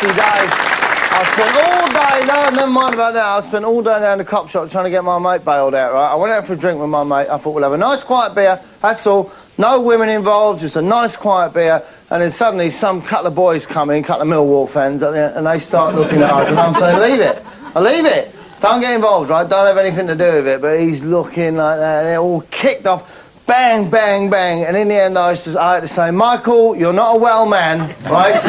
honestly, Dave, I spent all day, no, never mind about that, I spent all day down the cop shop trying to get my mate bailed out, right? I went out for a drink with my mate, I thought we'll have a nice quiet beer, that's all, no women involved, just a nice quiet beer, and then suddenly some couple of boys come in, couple of Millwall fans, and they start looking at us, and I'm saying, leave it, leave it, don't get involved, right, don't have anything to do with it, but he's looking like that, and it all kicked off, bang, bang, bang, and in the end I had to say, Michael, you're not a well man, right?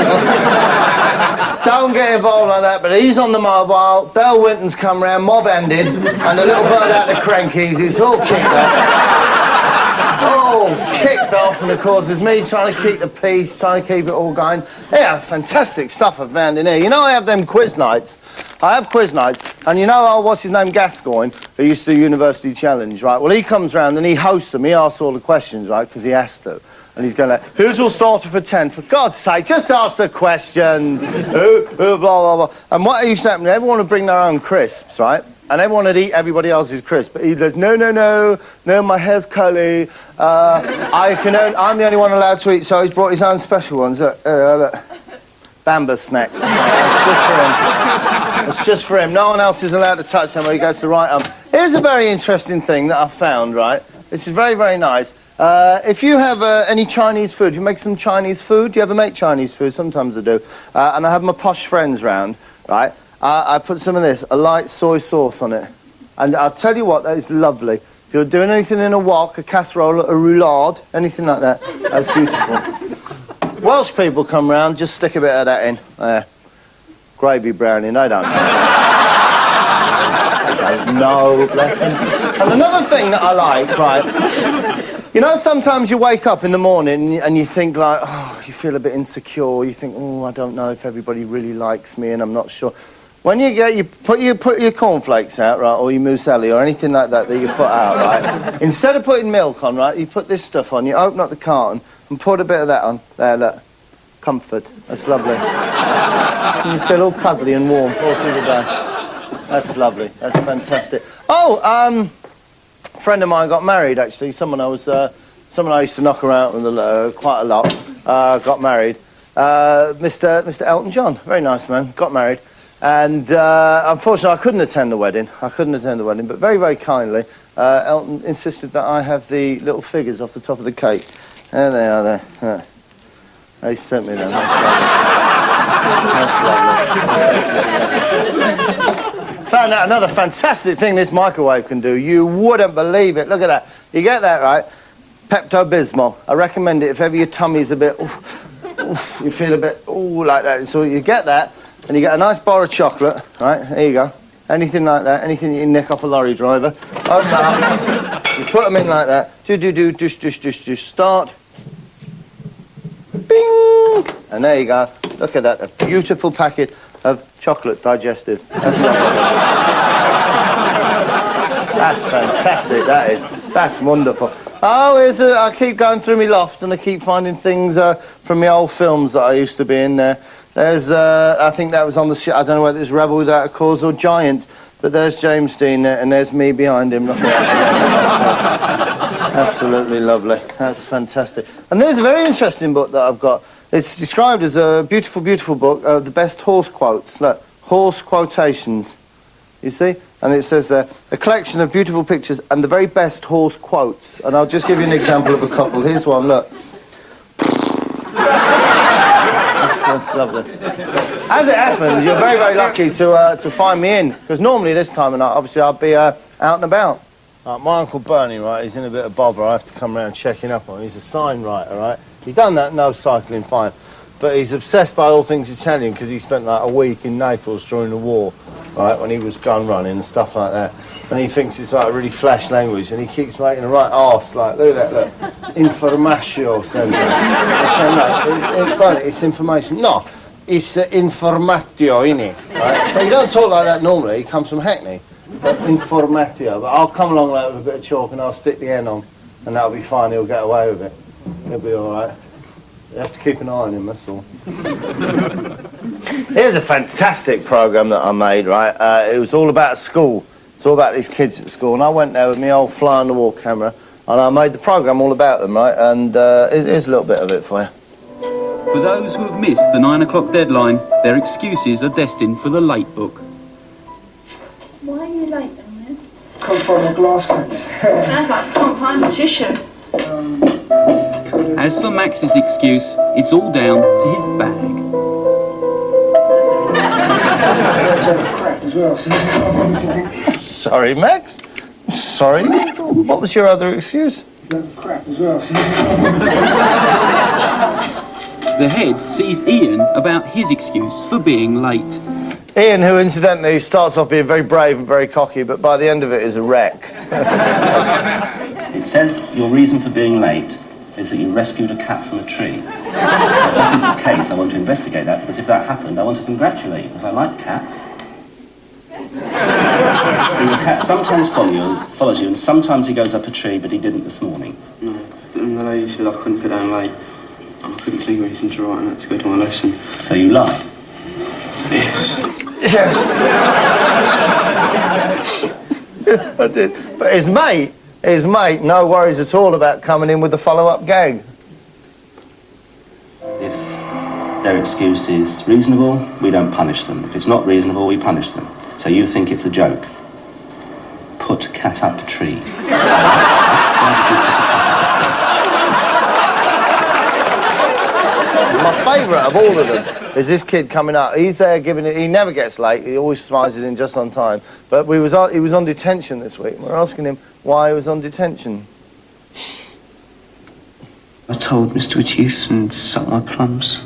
Don't get involved like that, but he's on the mobile, Dale Winton's come round, mob-ended, and the little bird out the crankies, it's all kicked off. All kicked off, and of course there's me trying to keep the peace, trying to keep it all going. Yeah, fantastic stuff I've found in here. You know I have them quiz nights. I have quiz nights, and you know, what's his name, Gascoigne, who used to do University Challenge, right? Well, he comes round and he hosts them, he asks all the questions, right, because he has to. And he's going like, who's your starter for 10? For God's sake, just ask the questions. Blah, blah, blah. And what used to happen, everyone would bring their own crisps, right? And everyone would eat everybody else's crisps. But he goes, no, my hair's curly. I'm the only one allowed to eat, so he's brought his own special ones. Look. Bamba snacks. That's just for him. It's just for him. No one else is allowed to touch them when he goes to the right arm. Here's a very interesting thing that I found, right? This is very, very nice. If you have any Chinese food, you make some Chinese food? Do you ever make Chinese food? Sometimes I do. And I have my posh friends round, right? I put some of this, a light soy sauce on it. And I'll tell you what, that is lovely. If you're doing anything in a wok, a casserole, a roulade, anything like that, that's beautiful. Welsh people come round, just stick a bit of that in. Gravy brownie, they don't know. No, bless them. And another thing that I like, right, you know, sometimes you wake up in the morning and you think like, oh, you feel a bit insecure, you think, oh, I don't know if everybody really likes me and I'm not sure. When you put your cornflakes out, right, or your muesli or anything like that you put out, right, instead of putting milk on, right, you put this stuff on, you open up the carton and put a bit of that on. There, look. Comfort. That's lovely. You feel all cuddly and warm all through the day. That's lovely. That's fantastic. Oh, a friend of mine got married, actually. Someone I used to knock around with quite a lot. Got married. Mr. Elton John. Very nice man. Got married. And unfortunately, I couldn't attend the wedding. But very, very kindly, Elton insisted that I have the little figures off the top of the cake. There they are there. Yeah. They sent me them. That's lovely. Found out another fantastic thing this microwave can do. You wouldn't believe it. Look at that. You get that, right? Pepto-Bismol. I recommend it if ever your tummy's a bit... you feel a bit... like that. So you get that, and you get a nice bar of chocolate, right? There you go. Anything like that. Anything you can nick off a lorry driver. Open that up. You put them in like that. Do. Start. Bing! And there you go. Look at that. A beautiful packet of chocolate digestive. That's That's fantastic, that is. That's wonderful. Oh, I keep going through my loft and I keep finding things from my old films that I used to be in there. There's, I think that was on the I don't know whether it's Rebel Without a Cause or Giant, but there's James Dean there and there's me behind him. Looking at him. Absolutely lovely. That's fantastic. And there's a very interesting book that I've got. It's described as a beautiful, beautiful book of the best horse quotes. Look, horse quotations. You see? And it says there, a collection of beautiful pictures and the very best horse quotes. And I'll just give you an example of a couple. Here's one, look. That's lovely. As it happens, you're very, very lucky to find me in, because normally this time of night, obviously, I'll be out and about. My Uncle Bernie, right, he's in a bit of bother. I have to come round checking up on him. He's a sign writer, right? He's done that, no cycling, fine. But he's obsessed by all things Italian because he spent like a week in Naples during the war, right, when he was gun running and stuff like that. And he thinks it's like a really flash language, and he keeps making the right arse, like, look at that, look. Informatio centre. It's information. No, it's informatio, innit? Right? But he don't talk like that normally, he comes from Hackney. But informatio. But I'll come along like with a bit of chalk and I'll stick the N on, and that'll be fine, he'll get away with it. He'll be all right. You have to keep an eye on him, that's all. Here's a fantastic programme that I made, right? It was all about school. It's all about these kids at school. And I went there with my old fly-on-the-wall camera, and I made the programme all about them, right? And here's a little bit of it for you. For those who have missed the 9 o'clock deadline, their excuses are destined for the late book. Why are you late then, man? Can't find my glass case. Sounds like I can't find a tissue. As for Max's excuse, it's all down to his bag. Crap as well. Sorry, Max. Sorry. What was your other excuse? Crap as well. The head sees Ian about his excuse for being late. Ian, who incidentally starts off being very brave and very cocky, but by the end of it is a wreck. It says your reason for being late is that you rescued a cat from a tree. If that is the case, I want to investigate that, because if that happened, I want to congratulate you, because I like cats. So your cat sometimes follows you, and sometimes he goes up a tree, but he didn't this morning. No, and the lady said I couldn't get down late. I couldn't think of anything to write and I had to go to my lesson. So you lied? Yes. Yes. Yes, I did. But his mate, no worries at all about coming in with the follow-up gag. If their excuse is reasonable, we don't punish them. If it's not reasonable, we punish them. So you think it's a joke? Put cat up tree. That's why did you put a cat up My favourite of all of them is this kid coming up. He's there giving it. He never gets late. He always smiles in just on time. But he was on detention this week. We're asking him why he was on detention. I told Mr. Acheson to suck my plums.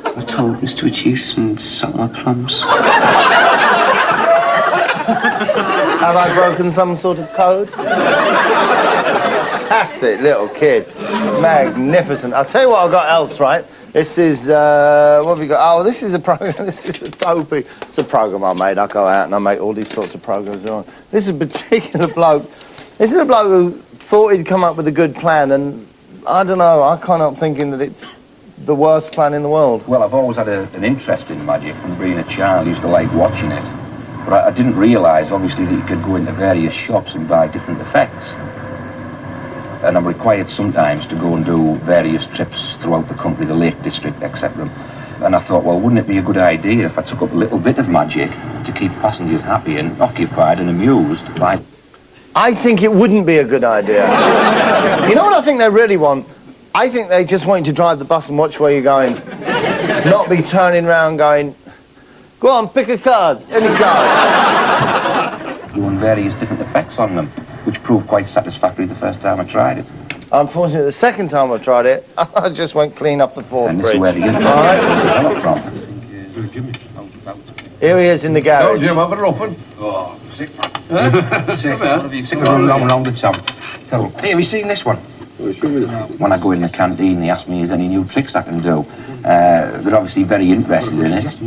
I told Mr. Acheson to suck my plums. Have I broken some sort of code? Fantastic little kid. Magnificent. I'll tell you what I've got else, right? This is, what have we got? Oh, this is a program. This is a dopey. It's a program I made. I go out and I make all these sorts of programs. This is a particular bloke. This is a bloke who thought he'd come up with a good plan, and I don't know, I can't help thinking that it's the worst plan in the world. Well, I've always had an interest in magic from being a child. I used to like watching it. But I didn't realise, obviously, that you could go into various shops and buy different effects. And I'm required sometimes to go and do various trips throughout the country, the Lake District, etc. And I thought, well, wouldn't it be a good idea if I took up a little bit of magic to keep passengers happy and occupied and amused by... I think it wouldn't be a good idea. You know what I think they really want? I think they just want you to drive the bus and watch where you're going. Not be turning around going, go on, pick a card, any card. Doing various different effects on them, which proved quite satisfactory the first time I tried it. Unfortunately, the second time I tried it, I just went clean off the fourth And bridge. this is where the All right. developed from. Here he is in the garage. Oh, Jim, have it open. Oh, sick. Sick of running along the top. So, hey, have you seen this one? When I go in the canteen, they ask me, is there any new tricks I can do? They're obviously very interested in it.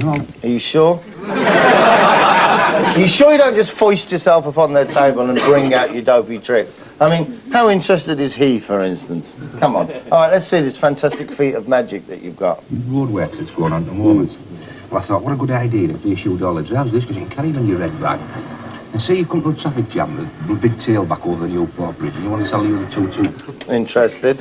Are you sure? Are you sure you don't just foist yourself upon their table and bring out your dopey trick? I mean, how interested is he, for instance? Come on. All right, let's see this fantastic feat of magic that you've got. Roadworks that's going on at the moment. Well, I thought, what a good idea if they issued all the drafts this, because you can carry them in your red bag. And say you come to a traffic jam with a big tail back over the Newport Bridge and you want to sell the other two too. Interested?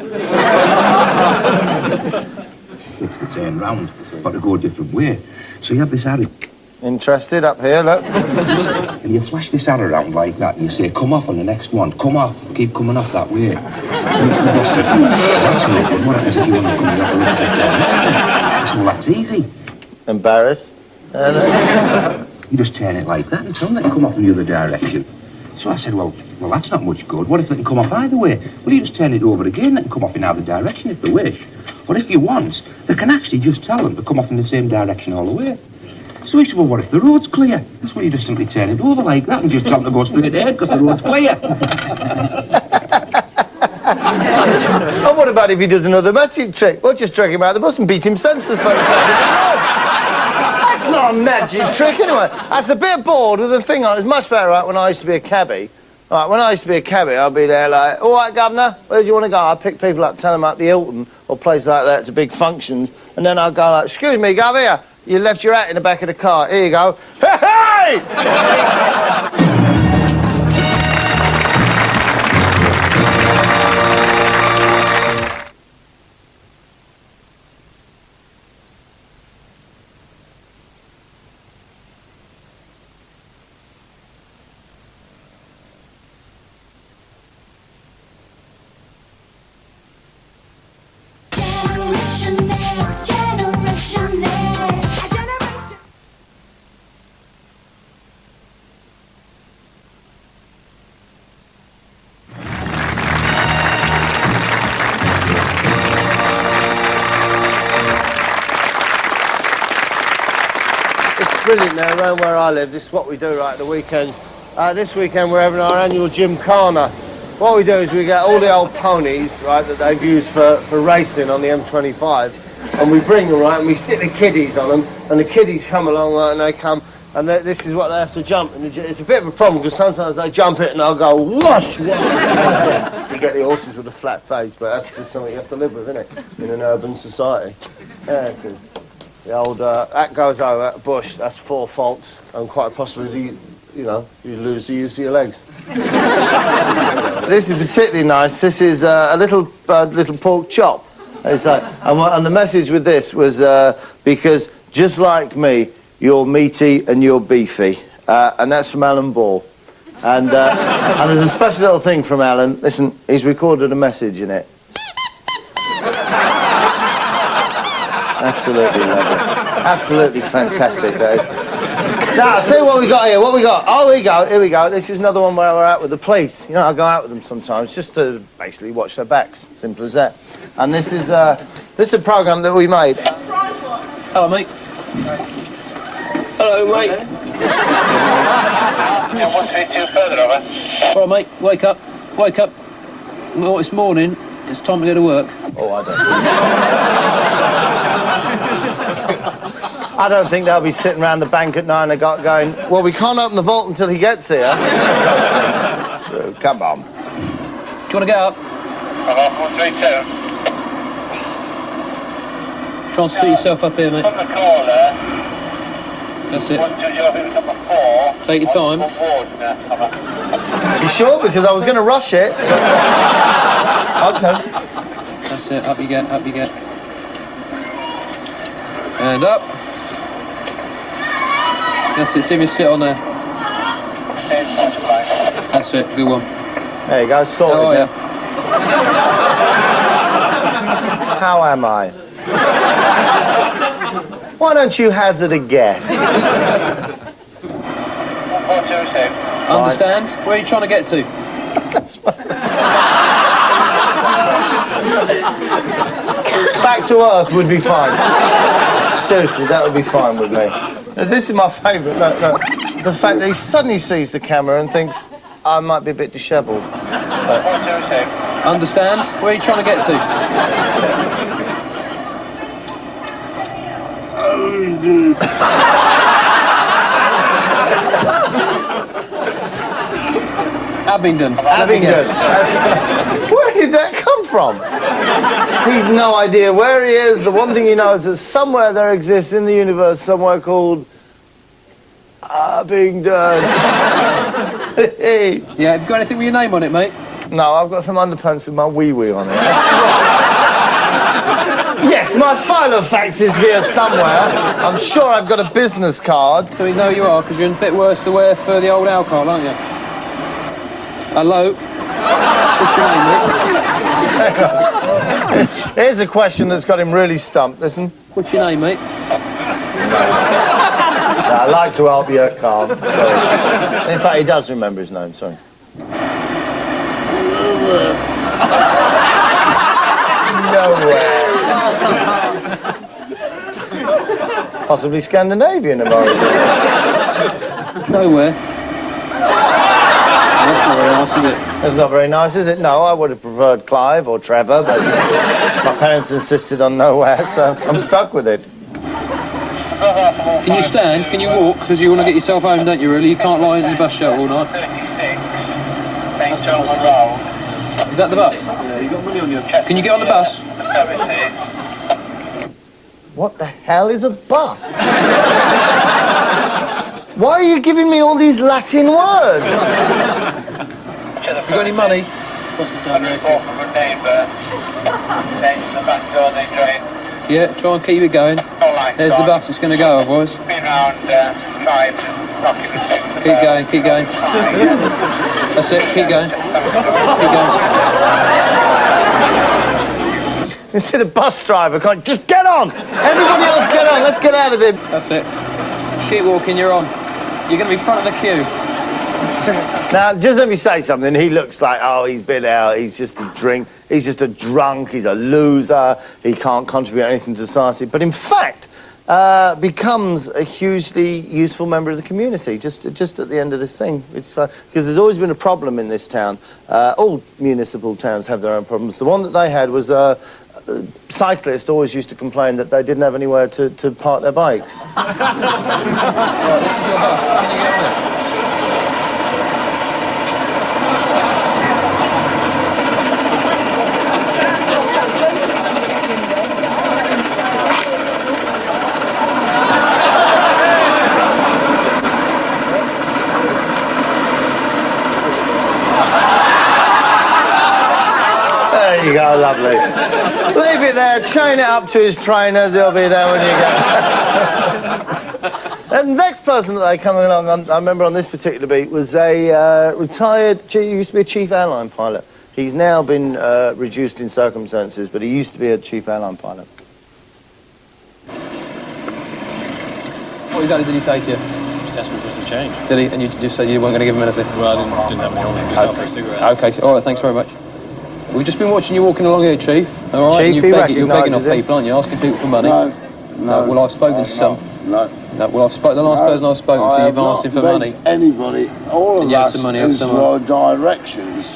It's to turn round, but to go a different way. So you have this arrow. Interested up here, look. And you flash this arrow around like that and you say, come off on the next one, come off, keep coming off that way. That's no good. What happens if you want to come the other way? So that's easy. Embarrassed? You just turn it like that and tell them they can come off in the other direction. So I said, well, that's not much good. What if they can come off either way? Well, you just turn it over again, they can come off in either direction if they wish. Or if you want, they can actually just tell them to come off in the same direction all the way. So he said, well, what if the road's clear? That's when you just simply turn it over like that and just tell them to go straight ahead because the road's clear. And what about if he does another magic trick? We'll just drag him out of the bus and beat him senseless by the side of the road. That's not a magic trick, anyway. That's a bit bored with the thing on. It's much better, right, when I used to be a cabbie. Right, when I used to be a cabbie, I'd be there like, all right, governor, where do you want to go? I'd pick people up, tell them up the Hilton or places like that to big functions, and then I'd go like, excuse me, Gov, here. You left your hat in the back of the car. Here you go. Hey! Generation next, generation next, generation. It's brilliant now, around where I live. This is what we do right at the weekend. This weekend we're having our annual gymkhana. What we do is we get all the old ponies, right, that they've used for racing on the M25, and we bring them, right, and we sit the kiddies on them, and the kiddies come along, right, and they come, and this is what they have to jump. And it's a bit of a problem, because sometimes they jump it and they'll go, whoosh, whoosh. You get the horses with a flat face, but that's just something you have to live with, isn't it, in an urban society. Yeah, it is. The old, that goes over at bush, that's 4 faults, and quite possibly, you lose the use of your legs. This is particularly nice. This is a little pork chop. And the message with this was because just like me, you're meaty and you're beefy, and that's from Alan Ball. And there's a special little thing from Alan. Listen, he's recorded a message in it. Absolutely lovely. Absolutely fantastic, that is. Now, I'll tell you what we got here. What we got? Oh, here we go. This is another one where we're out with the police. You know, I go out with them sometimes just to basically watch their backs. Simple as that. And this is a programme that we made. Hello, mate. Hello, mate. Yeah, 132 further over. All right, mate. Wake up. Wake up. Well, it's morning. It's time to go to work. Oh, I don't think they'll be sitting around the bank at 9 o'clock going, well, we can't open the vault until he gets here. That's true. Come on. Do you want to get up? Hello, 132. Try and sit yourself up here, mate. On the call there. That's it. 120, number 4. Take your time. You sure? Because I was going to rush it. Okay. That's it. Up you get. Up you get. And up. That's it. See if you sit on there. That's it. Good one. There you go. Sorted. How are you? How am I? Why don't you hazard a guess? 426. Understand? Where are you trying to get to? Back to Earth would be fine. Seriously, that would be fine with me. Now, this is my favourite. Look. The fact that he suddenly sees the camera and thinks I might be a bit dishevelled. 426. Understand? Where are you trying to get to? Abingdon. Where did that come from? He's no idea where he is. The one thing he knows is somewhere there exists in the universe somewhere called Abingdon. Yeah, have you got anything with your name on it, mate? No, I've got some underpants with my wee-wee on it. Yes, my Filofax is here somewhere. I'm sure I've got a business card. Do we know you are? Because you're in a bit worse to wear for the old alcohol, aren't you? Hello? What's your name, mate? Here's a question that's got him really stumped. Listen. What's your name, mate? Yeah, I'd like to help you, Carl. Sorry. In fact, he does remember his name, sorry. Nowhere. Possibly Scandinavian, American. Nowhere. That's not very nice, is it? That's not very nice, is it? No, I would have preferred Clive or Trevor, but my parents insisted on nowhere, so I'm stuck with it. Can you stand? Can you walk? Because you want to get yourself home, don't you, really? You can't lie in the bus shelter all night. Is that the bus? Yeah, you got money on your... Can you get on the bus? What the hell is a bust? Why are you giving me all these Latin words? You got any money? What's the time? From a neighbour. Next to the back door they drain. Yeah, try and keep it going. There's the bus, it's going to go otherwise. Been round 5 knocking the 6. Keep going, keep going. That's it, keep going. Keep going. Instead of bus driver, can't just get on! Everybody else get on, let's get out of here. That's it. Keep walking, you're on. You're going to be front of the queue. Now, just let me say something. He looks like, oh, he's been out, he's just a drink, he's just a drunk, he's a loser, he can't contribute anything to society. But in fact, becomes a hugely useful member of the community, just at the end of this thing. It's because there's always been a problem in this town. All municipal towns have their own problems. The one that they had was cyclists always used to complain that they didn't have anywhere to park their bikes. Right, this is your bus. Can you get on it? There you go, lovely. Leave it there, chain it up to his trainers, he'll be there when you get. And the next person that they come along, I remember on this particular beat, was a retired, he used to be a chief airline pilot. He's now been reduced in circumstances, but he used to be a chief airline pilot. What exactly did he say to you? Just asked me for some change. Did he? And you just said you weren't going to give him anything? Well, I didn't have any on me, just out for a cigarette. Okay, all right, thanks very much. We've just been watching you walking along here, Chief. All right, Chief, you're begging off people, aren't you? Asking people for money. No. Well, I've spoken to some. No. No, well, the last person I've spoken to, you've asked him for money. Anybody, all of us some money is somewhere. for directions.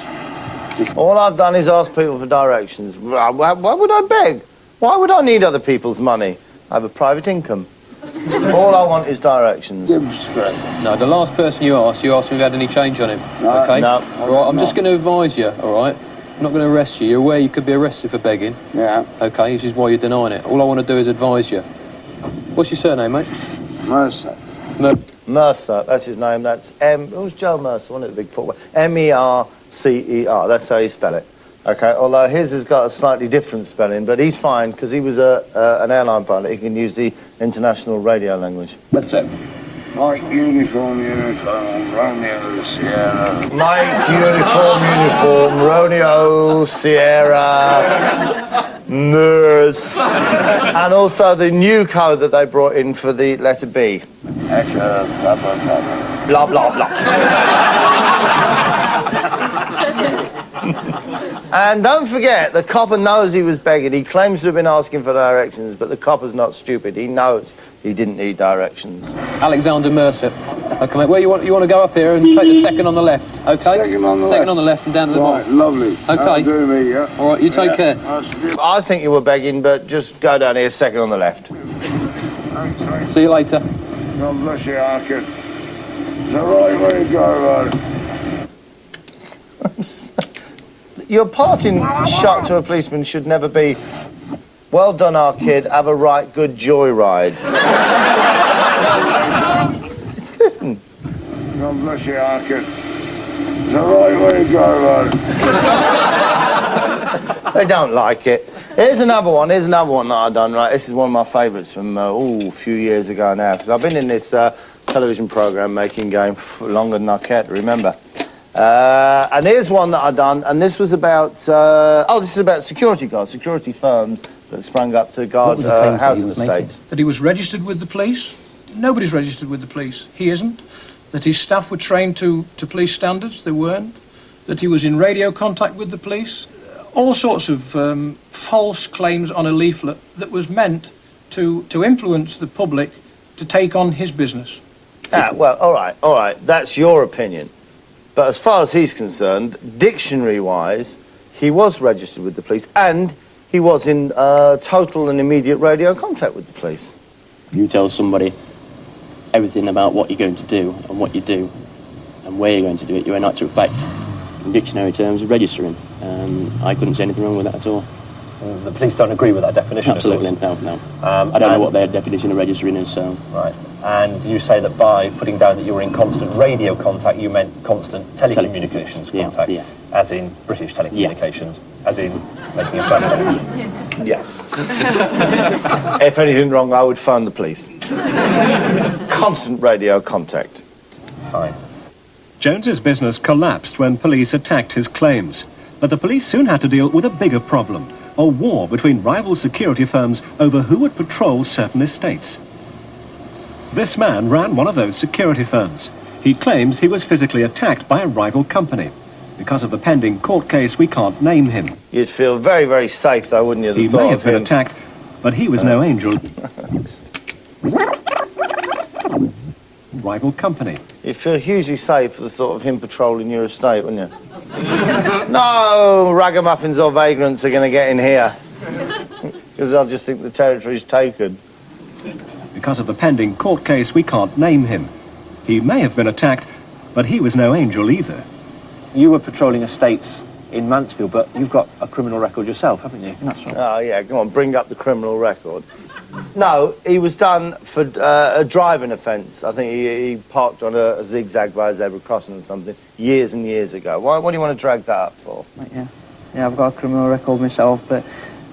All I've done is ask people for directions. Why would I beg? Why would I need other people's money? I have a private income. All I want is directions. No, the last person you asked me if you had any change on him. No. Okay? No. All right, I'm just going to advise you, all right? I'm not going to arrest you. You're aware you could be arrested for begging. Yeah. Okay, which is why you're denying it. All I want to do is advise you. What's your surname, mate? Mercer. Mercer, that's his name. That's who's Joe Mercer, one of the big football. M-E-R-C-E-R, that's how you spell it. Okay, although his has got a slightly different spelling, but he's fine because he was an airline pilot. He can use the international radio language. That's it. Mike, uniform, Romeo, Sierra. Mike, uniform, Romeo, Sierra, Nurse, and also the new code that they brought in for the letter B. Echo, blah, blah, blah. Blah, blah, blah. And don't forget, the copper knows he was begging. He claims to have been asking for directions, but the copper's not stupid. He knows he didn't need directions. Alexander Mercer. Okay, mate, where you want to go up here and take the second on the left, okay? Second on the left. Second on the left and down to the Right, bottom. lovely. Okay. That'll do me, yeah. All right, you take care. I think you were begging, but just go down here, second on the left. See you later. God bless you, Arkin. It's the right way to go, Your parting shot to a policeman should never be, well done, our kid, have a right good joyride. Listen. God bless you, Arkin. It's the right way to go, They don't like it. Here's another one that I've done, right? This is one of my favourites from, a few years ago now, because I've been in this television programme making game for longer than I care to remember. And here's one that I've done, and this was about, this is about security guards, security firms that sprang up to guard housing estates. That he was registered with the police? Nobody's registered with the police. He isn't. That his staff were trained to police standards? They weren't. That he was in radio contact with the police? All sorts of false claims on a leaflet that was meant to influence the public to take on his business. Well, all right, that's your opinion. But as far as he's concerned, dictionary-wise, he was registered with the police and he was in total and immediate radio contact with the police. You tell somebody everything about what you're going to do and what you do and where you're going to do it, you're in actual fact, in dictionary terms, registering. I couldn't see anything wrong with that at all. And the police don't agree with that definition. Absolutely, no. I don't know what their definition of registering is, so... Right. And you say that by putting down that you were in constant radio contact, you meant constant telecommunications contact, as in British telecommunications, as in making a phone call. Yes. If anything wrong, I would phone the police. Constant radio contact. Fine. Jones's business collapsed when police attacked his claims, but the police soon had to deal with a bigger problem, a war between rival security firms over who would patrol certain estates. This man ran one of those security firms. He claims he was physically attacked by a rival company. Because of the pending court case, we can't name him. You'd feel very, very safe, though, wouldn't you? He may have been attacked, but he was no angel. Rival company. You'd feel hugely safe for the thought of him patrolling your estate, wouldn't you? No ragamuffins or vagrants are going to get in here. Because they'll just think the territory's taken. Because of the pending court case, we can't name him. He may have been attacked, but he was no angel either. You were patrolling estates in Mansfield, but you've got a criminal record yourself, haven't you? That's right. Oh, yeah, come on, bring up the criminal record. No, he was done for a driving offence. I think he parked on a zigzag by a zebra crossing or something years and years ago. What do you want to drag that up for? Yeah, I've got a criminal record myself, but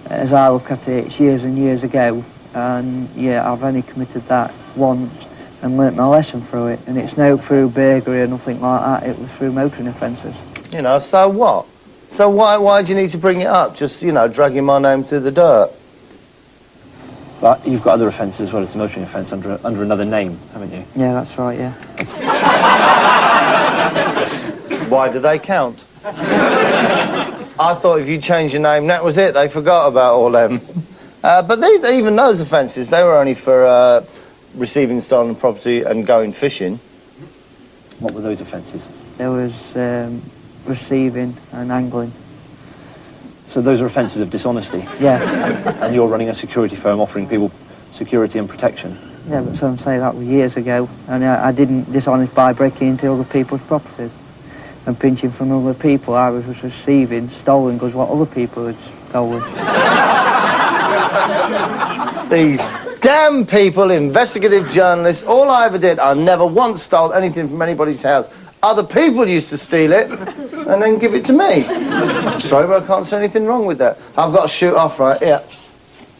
as I look at it, it's years and years ago, and yeah, I've only committed that once and learnt my lesson through it, and it's no through burglary or nothing like that, it was through motoring offences. You know, so what? So why do you need to bring it up? Just, you know, dragging my name through the dirt. But you've got other offences as well as the motoring offence under another name, haven't you? Yeah, that's right, yeah. Why do they count? I thought if you changed your name, that was it. They forgot about all them. But even those offences, they were only for receiving stolen property and going fishing. What were those offences? There was receiving and angling. So those are offences of dishonesty? Yeah. And you're running a security firm offering people security and protection? Yeah, but so I'm saying that was years ago, and I didn't dishonest by breaking into other people's properties and pinching from other people. I was receiving stolen goods what other people had stolen. These damn people, investigative journalists, all I ever did, I never once stole anything from anybody's house. Other people used to steal it and then give it to me. I'm sorry, but I can't see anything wrong with that. I've got to shoot off right here.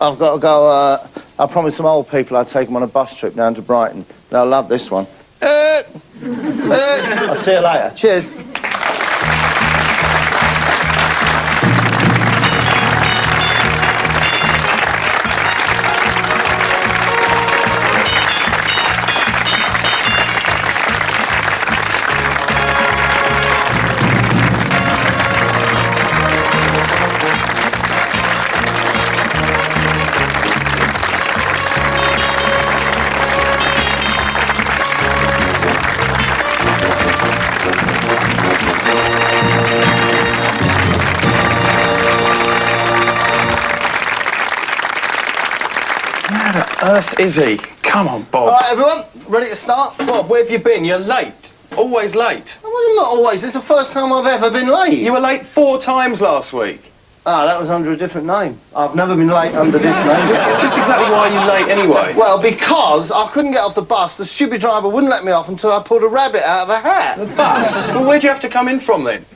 I've got to go, I promised some old people I'd take them on a bus trip down to Brighton. They'll love this one. I'll see you later. Cheers. Earth is he? Come on, Bob. All right, everyone, ready to start? Bob, where have you been? You're late. Always late. Well, I'm not always. It's the first time I've ever been late. You were late 4 times last week. Ah, that was under a different name. I've never been late under this name before. Just exactly why are you late anyway? Well, because I couldn't get off the bus. The stupid driver wouldn't let me off until I pulled a rabbit out of a hat. The bus? Well, where'd you have to come in from then?